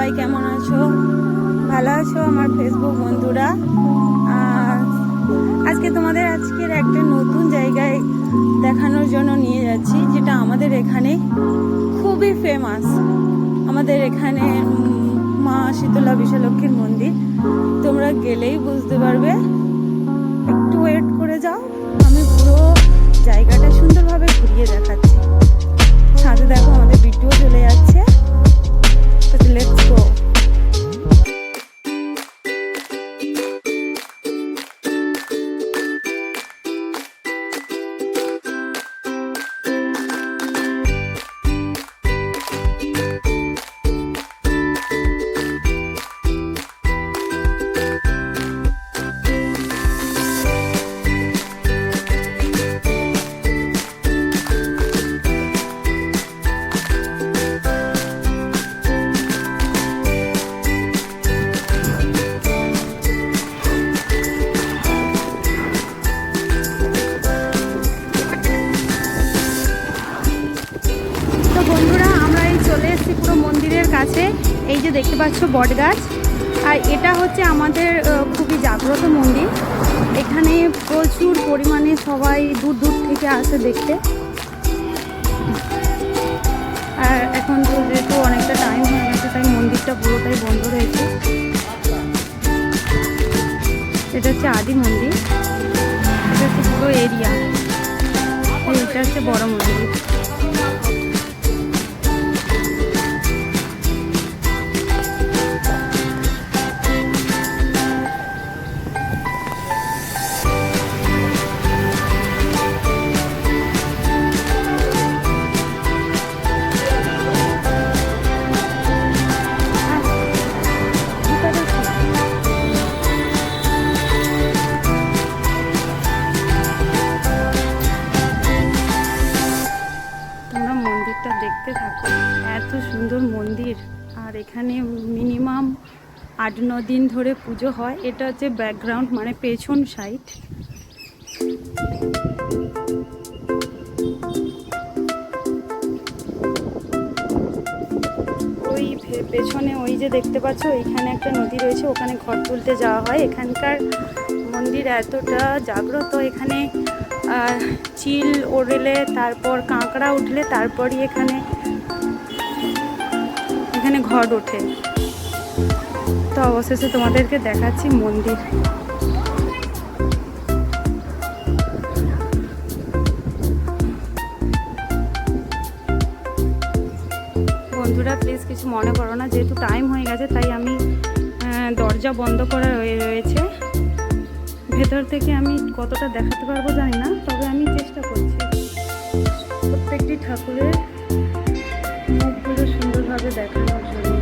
সবাই কেমন আছো? ভালো আছো আমার ফেসবুক বন্ধুরা? আজকে তোমাদের আজকের একটা নতুন জায়গায় দেখানোর জন্য নিয়ে যাচ্ছি, যেটা আমাদের এখানে খুবই ফেমাস। আমাদের এখানে মা শীতলা বিশালক্ষীর মন্দির। তোমরা গেলেই বুঝতে পারবে, একটু ওয়েট করে যাও, আমি পুরো জায়গাটা সুন্দরভাবে ঘুরিয়ে দেখাচ্ছি। সাথে দেখো আমাদের ভিডিও চলে যাচ্ছে, লেটস গো। বন্ধুরা, আমরা এই চলে এসেছি পুরো মন্দিরের কাছে। এই যে দেখতে পাচ্ছ বট গাছ, আর এটা হচ্ছে আমাদের খুবই জাগ্রত মন্দির। এখানে প্রচুর পরিমাণে সবাই দূর দূর থেকে আসে দেখতে। আর এখন তো যেহেতু অনেকটা টাইম হয়ে গেছে, তাই মন্দিরটা পুরোটাই বন্ধ রয়েছে। এটা হচ্ছে আদি মন্দির, এটা হচ্ছে পুরো এরিয়া, এটা হচ্ছে বড় মন্দির। দেখতে থাকো, এত সুন্দর মন্দির। আর এখানে মিনিমাম 8-9 দিন ধরে পুজো হয়। এটা হচ্ছে ব্যাকগ্রাউন্ড, মানে পেছন সাইড। ওই পেছনে ওই যে দেখতে পাচ্ছ, ওইখানে একটা নদী রয়েছে, ওখানে ঘর তুলতে যাওয়া হয়। এখানকার মন্দির এতটা জাগ্রত, এখানে চিল ওড়েলে, তারপর কাঁকড়া উঠলে, তারপরই এখানে ঘট ওঠে। তো অবশেষে তোমাদেরকে দেখাচ্ছি মন্দির। বন্ধুরা প্লিজ কিছু মনে করো না, যেহেতু টাইম হয়ে গেছে তাই আমি দরজা বন্ধ করা রয়েছে। ভেতর থেকে আমি কতটা দেখাতে পারবো জানি না, তবে আমি চেষ্টা করছি প্রত্যেকটি ঠাকুরের মুখগুলো সুন্দরভাবে দেখানোর জন্য।